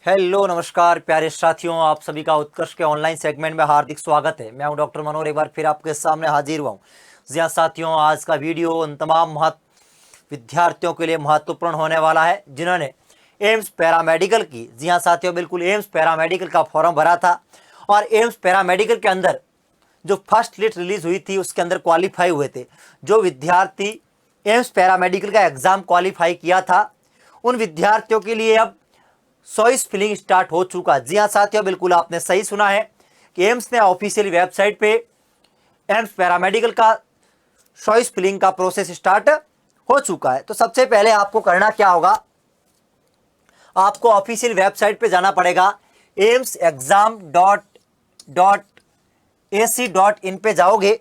Hello नमस्कार प्यारे साथियों, आप सभी का उत्कर्ष के ऑनलाइन सेगमेंट में हार्दिक स्वागत है। मैं हूं डॉक्टर मनोहर, एक बार फिर आपके सामने हाजिर हुआ हूं। जी हाँ साथियों, आज का वीडियो उन तमाम विद्यार्थियों के लिए महत्वपूर्ण होने वाला है जिन्होंने एम्स पैरामेडिकल की, जी हाँ साथियों बिल्कुल, एम्स पैरामेडिकल का फॉर्म भरा था और एम्स पैरामेडिकल के अंदर जो फर्स्ट लिस्ट रिलीज हुई थी उसके अंदर क्वालिफाई हुए थे। जो विद्यार्थी एम्स पैरामेडिकल का एग्जाम क्वालिफाई किया था उन विद्यार्थियों के लिए अब चॉइस फिलिंग स्टार्ट हो चुका। जी हाँ साथियों, बिल्कुल आपने सही सुना है कि एम्स ने ऑफिशियल वेबसाइट पे एम्स पैरामेडिकल का चॉइस फिलिंग का प्रोसेस स्टार्ट हो चुका है। तो सबसे पहले आपको करना क्या होगा, आपको ऑफिशियल वेबसाइट पे जाना पड़ेगा। एम्स एग्जाम .ac.in पे जाओगे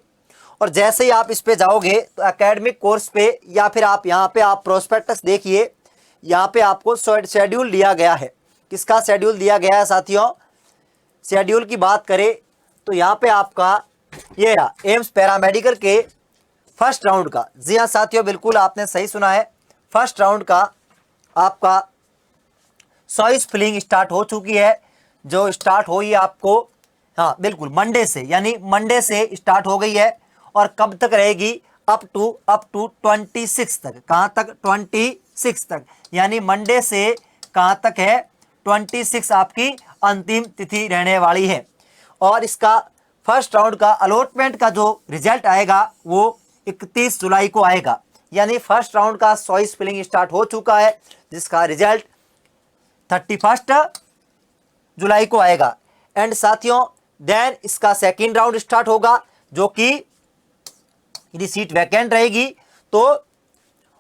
और जैसे ही आप इस पे जाओगे तो एकेडमिक कोर्स पे या फिर आप यहाँ पे आप प्रोस्पेक्टस देखिए, यहाँ पे आपको शेड्यूल दिया गया है। किसका शेड्यूल दिया गया है साथियों? शेड्यूल की बात करें तो यहाँ पे आपका ये एम्स पैरामेडिकल के फर्स्ट राउंड का, जी हाँ साथियों बिल्कुल आपने सही सुना है, फर्स्ट राउंड का आपका चॉइस फिलिंग स्टार्ट हो चुकी है। जो स्टार्ट हुई आपको, हाँ बिल्कुल मंडे से, यानी मंडे से स्टार्ट हो गई है और कब तक रहेगी? अप टू 26 तक। कहाँ तक? 26 तक, यानी मंडे से कहाँ तक है? 26 आपकी अंतिम तिथि रहने वाली है। और इसका फर्स्ट राउंड का अलॉटमेंट का जो रिजल्ट आएगा वो 31 जुलाई को आएगा। यानी फर्स्ट राउंड का चॉइस फिलिंग स्टार्ट हो चुका है जिसका रिजल्ट 31 जुलाई को आएगा। एंड साथियों देन इसका सेकेंड राउंड स्टार्ट होगा, जो कि यदि सीट वैकेंट रहेगी तो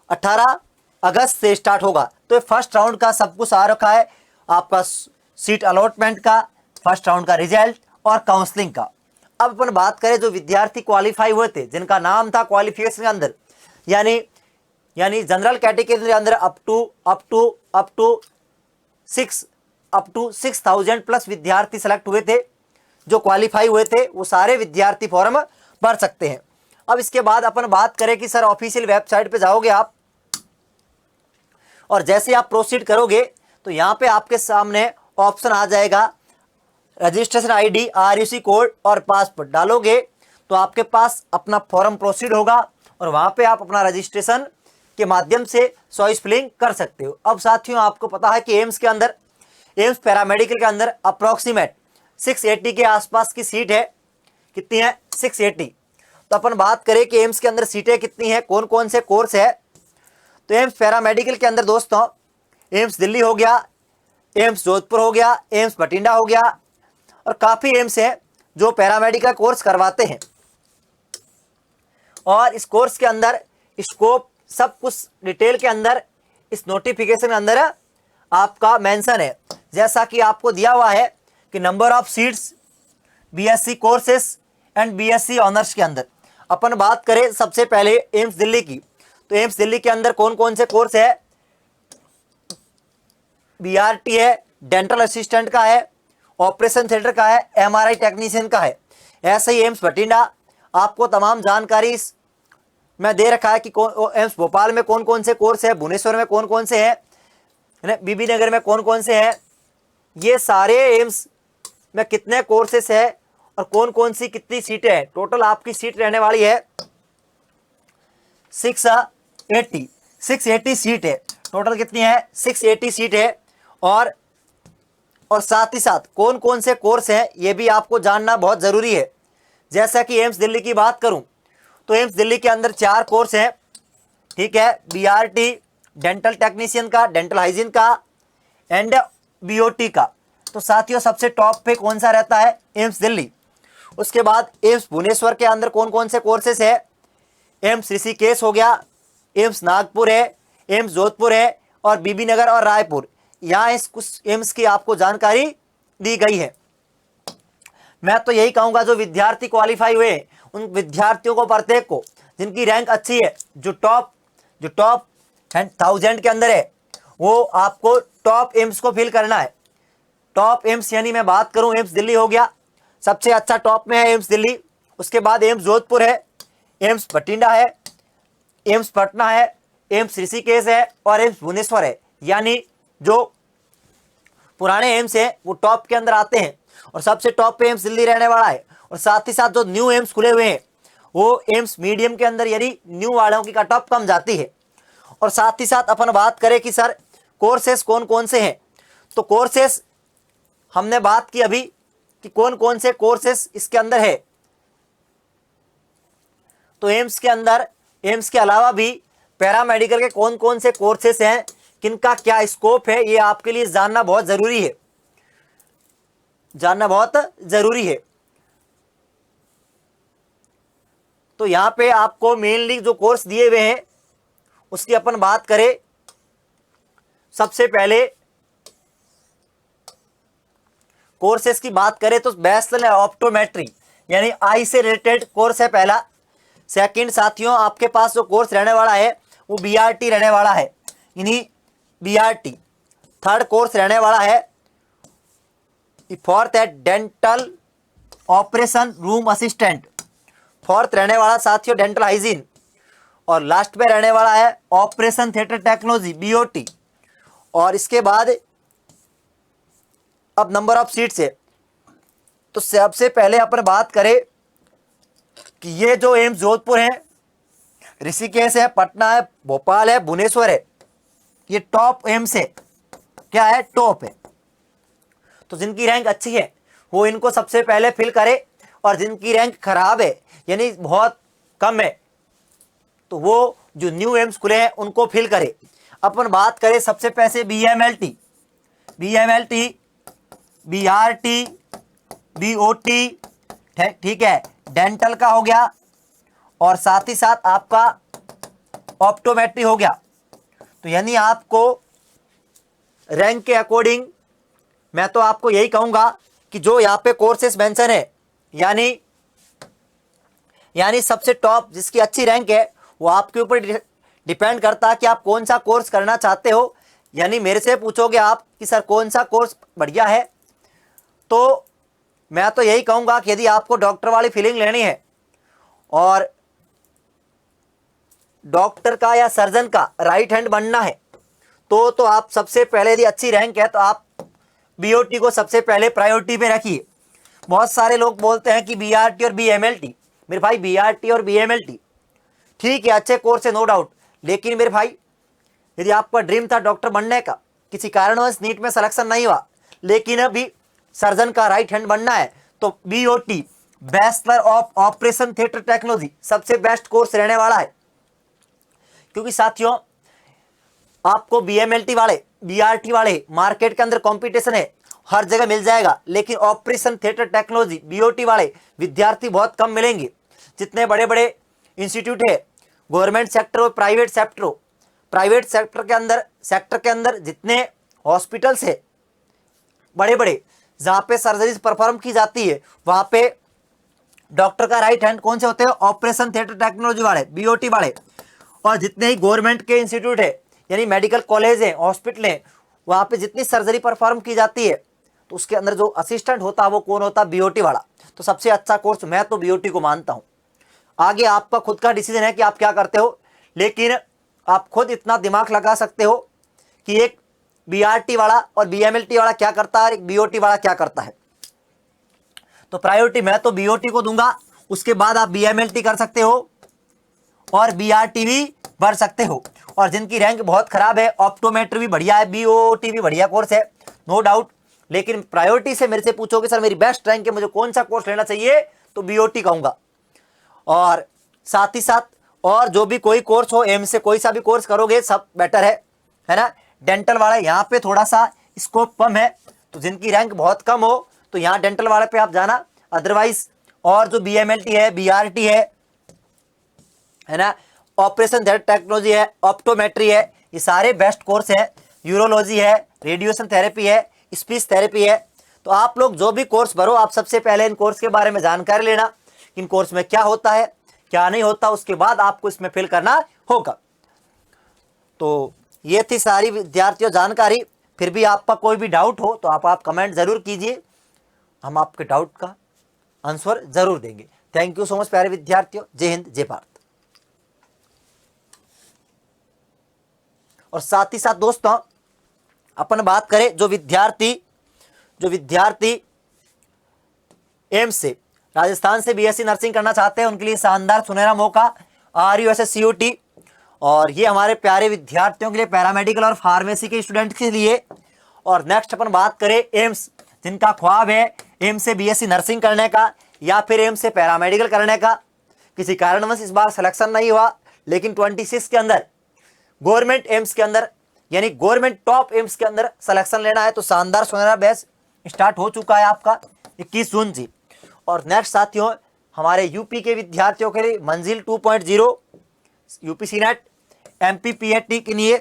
18 अगस्त से स्टार्ट होगा। तो फर्स्ट राउंड का सब कुछ आ रखा है, आपका सीट अलॉटमेंट का, फर्स्ट राउंड का रिजल्ट और काउंसलिंग का। अब अपन बात करें जो विद्यार्थी क्वालिफाई हुए थे, जिनका नाम था क्वालिफिकेशन के अंदर, यानी जनरल कैटेगरी के अंदर अप टू 6,000 प्लस विद्यार्थी सेलेक्ट हुए थे। जो क्वालिफाई हुए थे वो सारे विद्यार्थी फॉर्म भर सकते हैं। अब इसके बाद अपन बात करें कि सर ऑफिशियल वेबसाइट पे जाओगे आप और जैसे आप प्रोसीड करोगे तो यहाँ पे आपके सामने ऑप्शन आ जाएगा रजिस्ट्रेशन आईडी, आरयूसी कोड और पासपोर्ट डालोगे तो आपके पास अपना फॉर्म प्रोसीड होगा और वहाँ पे आप अपना रजिस्ट्रेशन के माध्यम से चॉइस फिलिंग कर सकते हो। अब साथियों आपको पता है कि एम्स के अंदर, एम्स पैरामेडिकल के अंदर अप्रोक्सीमेट 680 के आसपास की सीट है। कितनी है? 680। तो अपन बात करें कि एम्स के अंदर सीटें कितनी है, कौन कौन से कोर्स है, तो एम्स पैरामेडिकल के अंदर दोस्तों एम्स दिल्ली हो गया, एम्स जोधपुर हो गया, एम्स बठिंडा हो गया और काफ़ी एम्स हैं जो पैरामेडिकल कोर्स करवाते हैं। और इस कोर्स के अंदर स्कोप सब कुछ डिटेल के अंदर इस नोटिफिकेशन के अंदर आपका मेंशन है। जैसा कि आपको दिया हुआ है कि number of seats BSc courses and BSc honours के अंदर अपन बात करें सबसे पहले एम्स दिल्ली की, तो एम्स दिल्ली के अंदर कौन कौन से कोर्स है? बीआरटी है, डेंटल असिस्टेंट का है, ऑपरेशन थिएटर का है, एमआरआई टेक्नीशियन का है। ऐसे ही एम्स बठिंडा आपको तमाम जानकारी में दे रखा है कि एम्स भोपाल में कौन कौन से कोर्स है, भुवनेश्वर में कौन कौन से हैं, बीबी नगर में कौन कौन से हैं, ये सारे एम्स में कितने कोर्सेस है और कौन कौन सी कितनी सीटें हैं। टोटल आपकी सीट रहने वाली है 680 सीट है। टोटल कितनी है? 680 सीट है। और साथ ही साथ कौन कौन से कोर्स हैं ये भी आपको जानना बहुत ज़रूरी है। जैसा कि एम्स दिल्ली की बात करूं तो एम्स दिल्ली के अंदर 4 कोर्स हैं, ठीक है, बीआरटी, डेंटल टेक्नीशियन का, डेंटल हाइजीन का एंड बीओटी का। तो साथियों सबसे टॉप पे कौन सा रहता है? एम्स दिल्ली। उसके बाद एम्स भुवनेश्वर के अंदर कौन कौन से कोर्सेस है? एम्स ऋषिकेश हो गया, एम्स नागपुर है, एम्स जोधपुर है और बीबी नगर और रायपुर। यहाँ इस कुछ एम्स की आपको जानकारी दी गई है। मैं तो यही कहूँगा जो विद्यार्थी क्वालिफाई हुए उन विद्यार्थियों को, प्रत्येक को जिनकी रैंक अच्छी है, जो टॉप 1000 के अंदर है, वो आपको टॉप एम्स को फिल करना है। टॉप एम्स यानी मैं बात करूं एम्स दिल्ली हो गया, सबसे अच्छा टॉप में है एम्स दिल्ली। उसके बाद एम्स जोधपुर है, एम्स बठिंडा है, एम्स पटना है, एम्स ऋषिकेश है और एम्स भुवनेश्वर है। यानी जो पुराने एम्स है वो टॉप के अंदर आते हैं, और सबसे टॉप पे एम्स दिल्ली रहने वाला है। और साथ ही साथ जो न्यू एम्स खुले हुए हैं वो एम्स मीडियम के अंदर, यानी न्यू वालों की कट ऑफ कम जाती है। और साथ ही साथ अपन बात करें कि सर कोर्सेस कौन कौन से हैं, तो कोर्सेस हमने बात की अभी कि कौन कौन से कोर्सेस इसके अंदर है। तो एम्स के अंदर, एम्स के अलावा भी पैरामेडिकल के कौन कौन से कोर्सेस हैं, किनका क्या स्कोप है, ये आपके लिए जानना बहुत जरूरी है, जानना बहुत जरूरी है। तो यहां पे आपको मेनली जो कोर्स दिए हुए हैं उसकी अपन बात करें, सबसे पहले कोर्सेस की बात करें तो बैचलर ऑप्टोमेट्री यानी आई से रिलेटेड कोर्स है पहला। सेकंड साथियों आपके पास जो कोर्स रहने वाला है वो बीआरटी रहने वाला है, यानी बीआरटी। थर्ड कोर्स रहने वाला है फोर्थ है dental operation room assistant. Fourth रहने वाला साथियों डेंटल हाइजीन। और लास्ट में रहने वाला है ऑपरेशन थिएटर टेक्नोलॉजी बीओटी। और इसके बाद अब नंबर ऑफ सीट्स है। तो सबसे पहले अपन बात करें कि ये जो एम्स जोधपुर है, ऋषिकेश है, पटना है, भोपाल है, भुवनेश्वर है, ये टॉप एम्स है। क्या है? टॉप है। तो जिनकी रैंक अच्छी है वो इनको सबसे पहले फिल करे, और जिनकी रैंक खराब है यानी बहुत कम है तो वो जो न्यू एम्स खुले हैं उनको फिल करे। अपन बात करें सबसे पहले बीएमएलटी, बीआरटी, बीओटी, ठीक है, डेंटल का हो गया, और साथ ही साथ आपका ऑप्टोमेट्री हो गया। तो यानी आपको रैंक के अकॉर्डिंग मैं तो आपको यही कहूंगा कि जो यहाँ पे कोर्सेस मेंशन है, यानी सबसे टॉप जिसकी अच्छी रैंक है वो आपके ऊपर डिपेंड करता है कि आप कौन सा कोर्स करना चाहते हो। यानी मेरे से पूछोगे आप कि सर कौन सा कोर्स बढ़िया है, तो मैं तो यही कहूंगा कि यदि आपको डॉक्टर वाली फीलिंग लेनी है और डॉक्टर का या सर्जन का राइट हैंड बनना है तो आप सबसे पहले, यदि अच्छी रैंक है तो आप बीओटी को सबसे पहले प्रायोरिटी पे रखिए। बहुत सारे लोग बोलते हैं कि बीआरटी और बीएमएलटी। मेरे भाई बीआरटी और बीएमएलटी ठीक है, अच्छे कोर्स है, नो डाउट, लेकिन मेरे भाई यदि आपका ड्रीम था डॉक्टर बनने का, किसी कारणवश नीट में सिलेक्शन नहीं हुआ, लेकिन अभी सर्जन का राइट हैंड बनना है, तो BOT bachelor of operation theatre technology सबसे बेस्ट कोर्स रहने वाला है। क्योंकि साथियों आपको बीएमएलटी वाले, बीआरटी वाले मार्केट के अंदर कंपटीशन है, हर जगह मिल जाएगा, लेकिन ऑपरेशन थिएटर टेक्नोलॉजी बीओटी वाले विद्यार्थी बहुत कम मिलेंगे। जितने बड़े बड़े इंस्टीट्यूट है, गवर्नमेंट सेक्टर और प्राइवेट सेक्टर के अंदर जितने हॉस्पिटल्स है बड़े बड़े, जहाँ पे सर्जरीज परफॉर्म की जाती है, वहाँ पे डॉक्टर का राइट हैंड कौन से होते हैं? ऑपरेशन थिएटर टेक्नोलॉजी वाले, बीओटी वाले। और जितने ही गवर्नमेंट के इंस्टीट्यूट है यानी मेडिकल कॉलेज है, हॉस्पिटल है, वहाँ पे जितनी सर्जरी परफॉर्म की जाती है तो उसके अंदर जो असिस्टेंट होता है वो कौन होता है? बीओटी वाला। तो सबसे अच्छा कोर्स मैं तो बीओटी को मानता हूँ। आगे आपका खुद का डिसीजन है कि आप क्या करते हो, लेकिन आप खुद इतना दिमाग लगा सकते हो कि एक बीआरटी वाला और बीएमएलटी वाला क्या करता है और एक बीओटी वाला क्या करता है। तो प्रायोरिटी मैं तो बीओटी को दूंगा, उसके बाद आप बीएमएलटी कर सकते हो और बीआरटी भी भर सकते हो। और जिनकी रैंक बहुत खराब है, ऑप्टोमेट्री भी बढ़िया है, बीओटी भी बढ़िया कोर्स है, नो डाउट, लेकिन प्रायोरिटी से मेरे से पूछोगे सर मेरी बेस्ट रैंक है, मुझे कौन सा कोर्स लेना चाहिए, तो बीओटी कहूंगा। और साथ ही साथ और जो भी कोई कोर्स हो, एम से कोई सा भी कोर्स करोगे सब बेटर है ना। डेंटल वाला यहाँ पे थोड़ा सा स्कोप कम है, तो जिनकी रैंक बहुत कम हो तो यहाँ डेंटल वाले पे आप जाना। अदरवाइज और जो बीएमएलटी है, बीआरटी है ना, ऑपरेशन टेक्नोलॉजी है, ऑप्टोमेट्री है, ये सारे बेस्ट कोर्स है। यूरोलॉजी है, रेडिएशन थेरेपी है, स्पीच थेरेपी है। तो आप लोग जो भी कोर्स भरो, आप सबसे पहले इन कोर्स के बारे में जानकारी लेना, इन कोर्स में क्या होता है क्या नहीं होता, उसके बाद आपको इसमें फिल करना होगा। तो ये थी सारी विद्यार्थियों जानकारी। फिर भी आपका कोई भी डाउट हो तो आप कमेंट जरूर कीजिए, हम आपके डाउट का आंसर जरूर देंगे। थैंक यू सो मच प्यारे विद्यार्थियों। जय हिंद, जय भारत। और साथ ही साथ दोस्तों अपन बात करें जो विद्यार्थी जो विद्यार्थी एम्स से राजस्थान से बीएससी नर्सिंग करना चाहते हैं उनके लिए शानदार सुनहरा मौका RUSSCOT। और ये हमारे प्यारे विद्यार्थियों के लिए, पैरामेडिकल और फार्मेसी के स्टूडेंट के लिए। और नेक्स्ट अपन बात करें एम्स, जिनका ख्वाब है एम्स से बीएससी नर्सिंग करने का या फिर एम्स से पैरामेडिकल करने का, किसी कारणवश इस बार सिलेक्शन नहीं हुआ, लेकिन 26 के अंदर गवर्नमेंट एम्स के अंदर यानी गवर्नमेंट टॉप एम्स के अंदर सिलेक्शन लेना है, तो शानदार सुनहरा बैच स्टार्ट हो चुका है आपका 21 जून जी। और नेक्स्ट साथियों, हमारे यूपी के विद्यार्थियों के लिए मंजिल 2.0 UPC नेट MP PAT के लिए,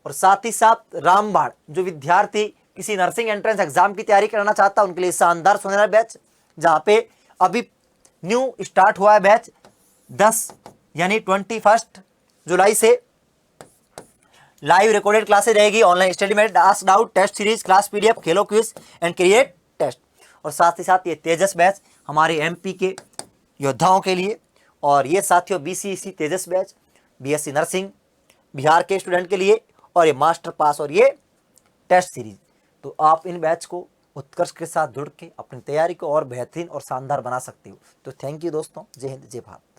और साथ ही साथ रामबाण, जो विद्यार्थी किसी नर्सिंग एंट्रेंस एग्जाम की तैयारी करना चाहता है उनके लिए शानदार सुनहरा बैच, जहाँ पे अभी न्यू स्टार्ट हुआ है बैच 10 यानी 21 जुलाई से लाइव रिकॉर्डेड क्लासेस रहेगी, online study mate, ask doubt, test series, class PDF, खेलो क्विज एंड क्रिएट टेस्ट। और साथ ही साथ ये तेजस बैच हमारे MP के योद्धाओं के लिए, और ये साथियों BCEC तेजस बैच BSc नर्सिंग बिहार के स्टूडेंट के लिए, और ये मास्टर पास और ये टेस्ट सीरीज। तो आप इन बैच को उत्कर्ष के साथ जुड़ के अपनी तैयारी को और बेहतरीन और शानदार बना सकते हो। तो थैंक यू दोस्तों, जय हिंद जय भारत।